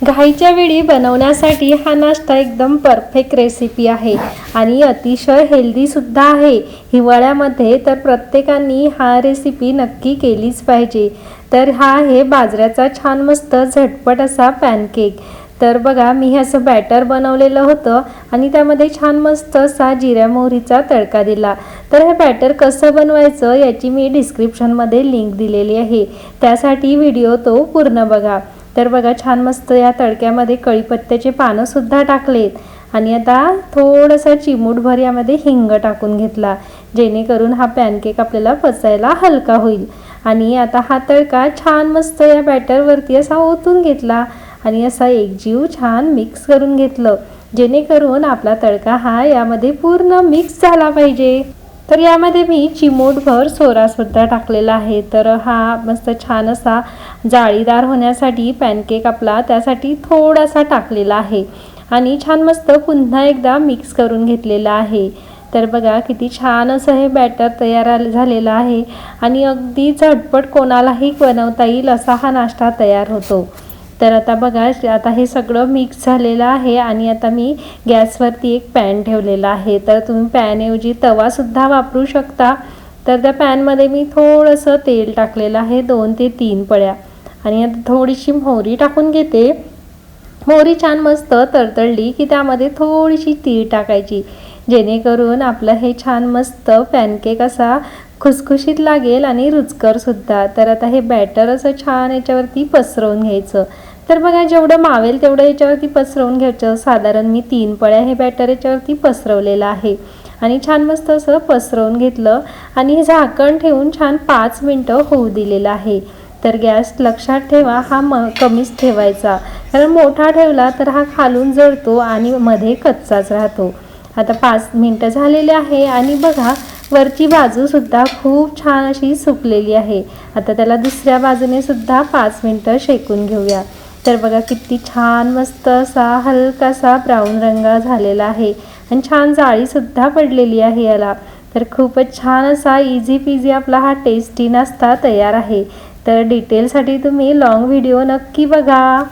घाईच्या वेळी बनवण्यासाठी हा नाश्ता एकदम परफेक्ट रेसिपी आहे आणि अतिशय हेल्दी सुद्धा आहे। हिवाळ्यामध्ये तर प्रत्येकाने हा रेसिपी नक्की केलीच पाहिजे। तर हा आहे बाजऱ्याचा छान मस्त झटपट असा पॅनकेक। तर बघा मी असं बॅटर बनवलेलं होतं आणि त्यामध्ये छान मस्त असा जिऱ्या मोहरीचा तडका दिला। तर हे बॅटर कसं बनवायचं याची मी डिस्क्रिप्शनमध्ये लिंक दिलेली आहे, त्यासाठी व्हिडिओ तो पूर्ण बघा। तर बघा छान मस्त या तडक्यामध्ये कढीपत्त्याचे पानं सुद्धा टाकलेत आणि आता थोडंसं चिमूटभर यामध्ये हिंग टाकून घेतला, जेणेकरून हा पॅनकेक आपल्याला पचायला हलका होईल। आणि आता हा तडका छान मस्त या बॅटरवरती असा ओतून घेतला आणि असा एकजीव छान मिक्स करून घेतलं, जेणेकरून आपला तडका हा यामध्ये पूर्ण मिक्स झाला पाहिजे। तर यामध्ये मी चिमूटभर सोडासुद्धा टाकलेला आहे। तर हा मस्त छान असा जाळीदार होण्यासाठी पॅनकेक आपला त्यासाठी थोडासा टाकलेला आहे आणि छान मस्त पुन्हा एकदा मिक्स करून घेतलेला आहे। तर बघा किती छान असं हे बॅटर तयार झालेलं आहे आणि अगदी झटपट कोणालाही बनवता येईल असा हा नाश्ता तयार होतो। तर आता बघा आता हे सगळं मिक्स झालेलं आहे आणि आता मी गॅसवरती एक पॅन ठेवलेला आहे। तर तुम्ही पॅनऐवजी तवासुद्धा वापरू शकता। तर त्या पॅनमध्ये मी थोडंसं तेल टाकलेलं आहे, 2 ते 3 पळ्या, आणि आता थोडीशी मोहरी टाकून घेते। मोहरी छान मस्त तडतडली की त्यामध्ये थोडीशी तीळ टाकायची, जेणेकरून आपलं हे छान मस्त पॅनकेक असा खुसखुशीत लागेल आणि रुचकर सुद्धा। तर आता हे बॅटर असं छान याच्यावरती पसरवून घ्यायचं। तर बघा जेवढं मावेल तेवढं याच्यावरती पसरवून घ्यायचं। साधारण मी 3 पळ्या हे बॅटर याच्यावरती पसरवलेलं आहे आणि छान मस्त असं पसरवून घेतलं आणि झाकण ठेवून छान 5 मिनटं होऊ दिलेलं आहे। तर गॅस लक्षात ठेवा हा कमीच ठेवायचा, कारण मोठा ठेवला तर हा खालून जळतो आणि मध्ये कच्चाच राहतो। आता 5 मिनटं झालेले आहे आणि बघा वरची बाजूसुद्धा खूप छान अशी सुकलेली आहे। आता त्याला दुसऱ्या बाजूने सुद्धा 5 मिनटं शेकून घेऊया। तर बघा किती छान मस्त असा हलकासा ब्राऊन रंग झालेला आहे आणि छान जाळीसुद्धा पडलेली आहे याला। तर खूपच छान असा इझी पीझी आपला हा टेस्टी नाश्ता तयार आहे। तर डिटेलसाठी तुम्ही लॉंग व्हिडिओ नक्की बघा।